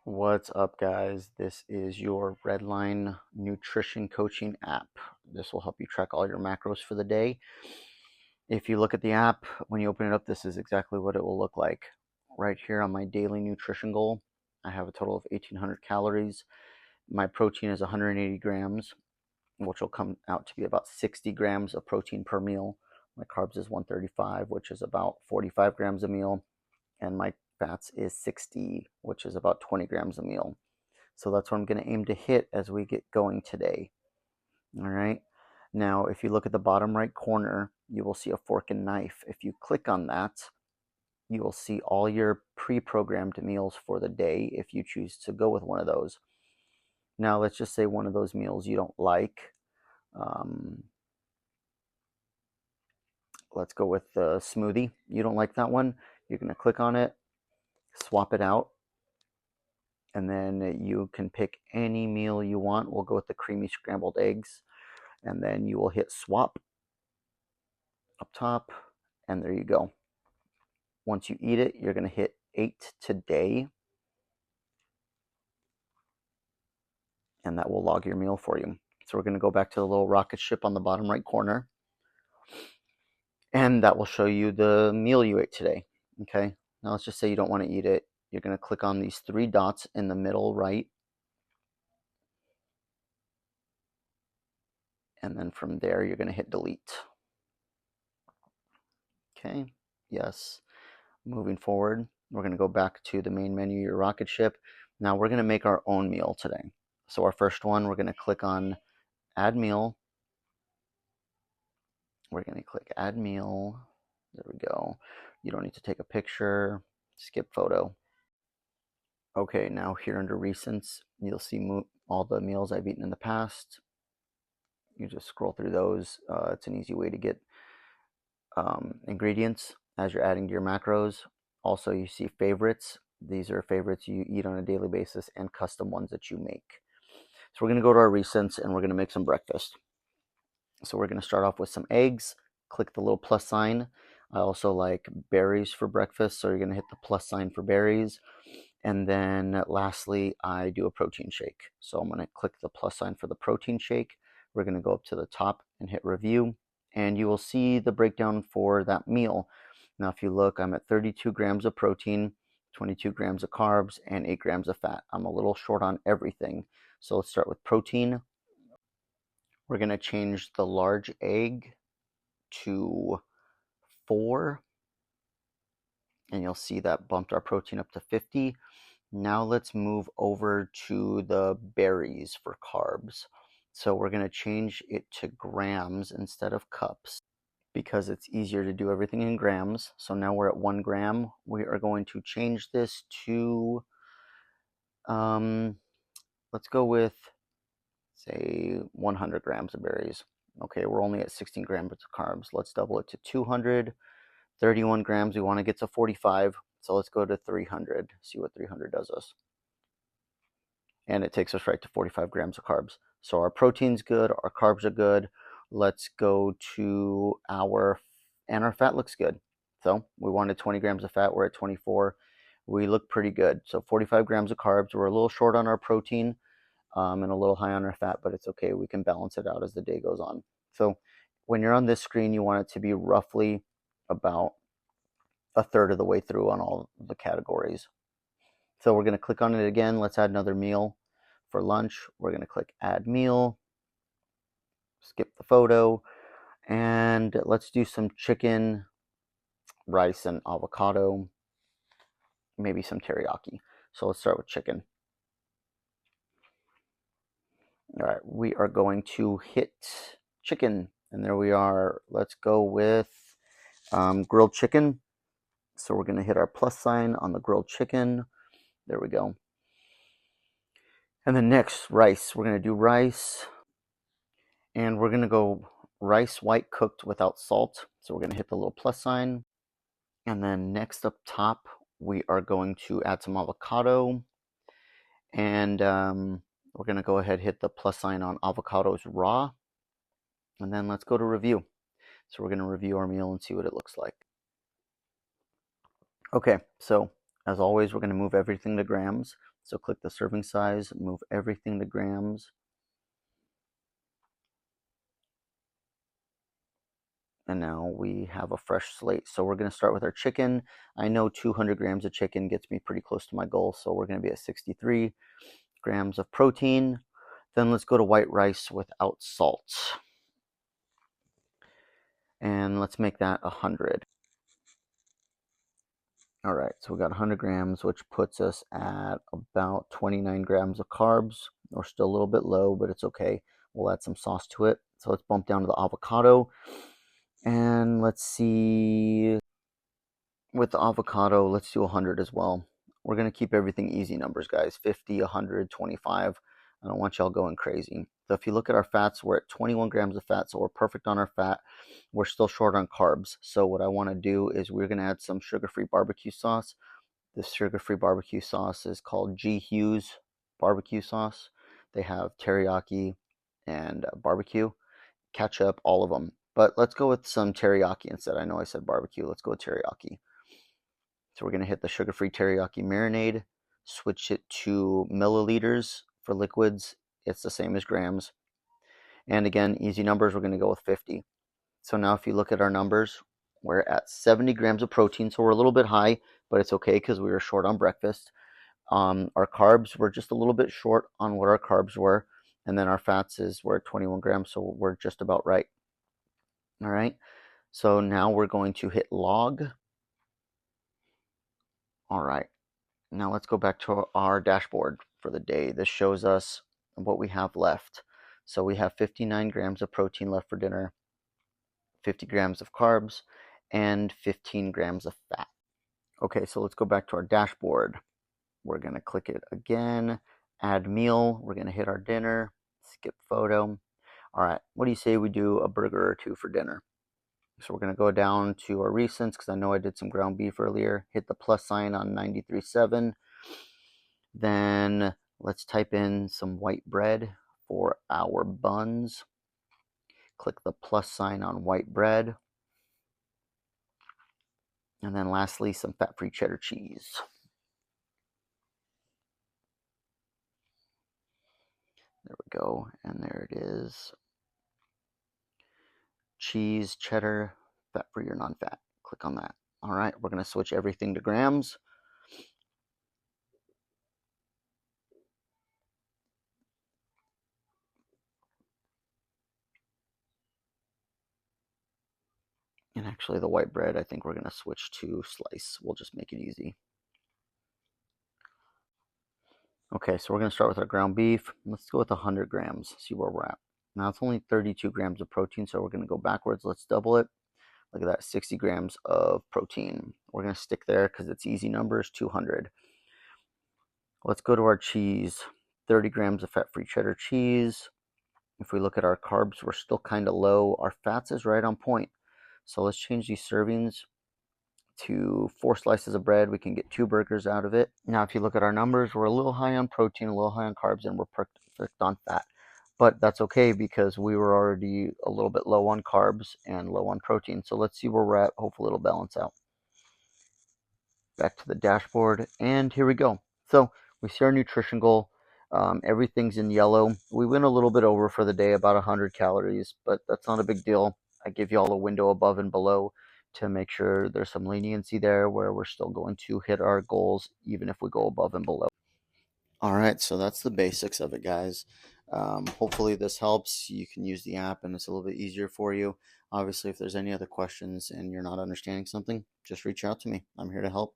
What's up, guys? This is your Redline Nutrition Coaching app. This will help you track all your macros for the day. If you look at the app, when you open it up, this is exactly what it will look like. Right here on my daily nutrition goal, I have a total of 1,800 calories. My protein is 180 grams, which will come out to be about 60 grams of protein per meal. My carbs is 135, which is about 45 grams a meal. And my fats is 60, which is about 20 grams a meal. So that's what I'm going to aim to hit as we get going today. All right. Now, if you look at the bottom right corner, you will see a fork and knife. If you click on that, you will see all your pre-programmed meals for the day if you choose to go with one of those. Now, let's just say one of those meals you don't like. Let's go with the smoothie. You don't like that one. You're going to click on it, swap it out, and then you can pick any meal you want. We'll go with the creamy scrambled eggs, and then you will hit swap up top, and there you go. Once you eat it, you're going to hit 8 today, and that will log your meal for you. So we're going to go back to the little rocket ship on the bottom right corner, and that will show you the meal you ate today. Okay, now let's just say you don't want to eat it. You're going to click on these 3 dots in the middle right, and then from there you're going to hit delete. Okay, yes. Moving forward, we're going to go back to the main menu, your rocket ship. Now we're going to make our own meal today. So our first one, we're going to click on add meal. We're going to click add meal. There we go. You don't need to take a picture. Skip photo. Okay, now here under recents, you'll see all the meals I've eaten in the past. You just scroll through those. It's an easy way to get ingredients as you're adding to your macros. Also, you see favorites. These are favorites you eat on a daily basis and custom ones that you make. So we're going to go to our recents and we're going to make some breakfast. So we're going to start off with some eggs. Click the little plus sign. I also like berries for breakfast, so you're going to hit the plus sign for berries. And then lastly, I do a protein shake. So I'm going to click the plus sign for the protein shake. We're going to go up to the top and hit review, and you will see the breakdown for that meal. Now, if you look, I'm at 32 grams of protein, 22 grams of carbs, and 8 grams of fat. I'm a little short on everything. So let's start with protein. We're going to change the large egg to 4, and you'll see that bumped our protein up to 50. Now let's move over to the berries for carbs. So we're going to change it to grams instead of cups, because it's easier to do everything in grams. So now we're at 1 gram. We are going to change this to, let's go with, say, 100 grams of berries. Okay, we're only at 16 grams of carbs. Let's double it to 200. 31 grams, we want to get to 45. So let's go to 300, see what 300 does us. And it takes us right to 45 grams of carbs. So our protein's good, our carbs are good. Let's go to our fat looks good. So we wanted 20 grams of fat, we're at 24. We look pretty good. So 45 grams of carbs, we're a little short on our protein and a little high on our fat, but it's okay. We can balance it out as the day goes on. So when you're on this screen, you want it to be roughly about a third of the way through on all the categories. So we're going to click on it again. Let's add another meal for lunch. We're going to click add meal, skip the photo, and let's do some chicken, rice, and avocado, maybe some teriyaki. So let's start with chicken. All right, we are going to hit chicken, and there we are. Let's go with grilled chicken. So we're going to hit our plus sign on the grilled chicken. There we go. And then next, rice. We're going to do rice, and we're going to go rice white cooked without salt. So we're going to hit the little plus sign. And then next up top, we are going to add some avocado. And we're going to go ahead and hit the plus sign on avocados raw. And then let's go to review. So we're going to review our meal and see what it looks like. Okay, so as always, we're going to move everything to grams. So click the serving size, move everything to grams. And now we have a fresh slate. So we're going to start with our chicken. I know 200 grams of chicken gets me pretty close to my goal. So we're going to be at 63 grams of protein. Then let's go to white rice without salt. And let's make that 100. All right, so we got 100 grams, which puts us at about 29 grams of carbs. We're still a little bit low, but it's okay. We'll add some sauce to it. So let's bump down to the avocado. And let's see, with the avocado, let's do 100 as well. We're going to keep everything easy numbers, guys. 50, 100, 25. I don't want y'all going crazy. So if you look at our fats, we're at 21 grams of fat, so we're perfect on our fat. We're still short on carbs. So what I want to do is we're going to add some sugar-free barbecue sauce. This sugar-free barbecue sauce is called G. Hughes barbecue sauce. They have teriyaki and barbecue, ketchup, all of them. But let's go with some teriyaki instead. I know I said barbecue. Let's go with teriyaki. So we're going to hit the sugar-free teriyaki marinade, switch it to milliliters for liquids. It's the same as grams. And again, easy numbers, we're going to go with 50. So now if you look at our numbers, we're at 70 grams of protein. So we're a little bit high, but it's okay because we were short on breakfast. Our carbs, we're just a little bit short on what our carbs were. And then our fats we're at 21 grams, so we're just about right. All right. So now we're going to hit log. All right. Now let's go back to our dashboard for the day. This shows us what we have left. So we have 59 grams of protein left for dinner, 50 grams of carbs, and 15 grams of fat. Okay, so let's go back to our dashboard. We're going to click it again, add meal. We're going to hit our dinner, skip photo. All right, what do you say we do a burger or two for dinner? So we're going to go down to our recents because I know I did some ground beef earlier. Hit the plus sign on 93.7. Then let's type in some white bread for our buns. Click the plus sign on white bread. And then lastly, some fat-free cheddar cheese. There we go. And there it is. Cheese, cheddar, fat-free or non-fat. Click on that. All right, we're going to switch everything to grams. And actually the white bread, I think we're going to switch to slice. We'll just make it easy. Okay, so we're going to start with our ground beef. Let's go with 100 grams, see where we're at. Now it's only 32 grams of protein, so we're going to go backwards. Let's double it. Look at that, 60 grams of protein. We're going to stick there because it's easy numbers, 200. Let's go to our cheese. 30 grams of fat-free cheddar cheese. If we look at our carbs, we're still kind of low. Our fats is right on point. So let's change these servings to 4 slices of bread. We can get 2 burgers out of it. Now, if you look at our numbers, we're a little high on protein, a little high on carbs, and we're perfect on fat. But that's okay because we were already a little bit low on carbs and low on protein. So let's see where we're at. Hopefully it'll balance out. Back to the dashboard, and here we go. So we see our nutrition goal. Everything's in yellow. We went a little bit over for the day, about 100 calories, but that's not a big deal. I give you all a window above and below to make sure there's some leniency there where we're still going to hit our goals even if we go above and below. All right, so that's the basics of it, guys. Hopefully this helps. You can use the app and it's a little bit easier for you. Obviously, if there's any other questions and you're not understanding something, just reach out to me. I'm here to help.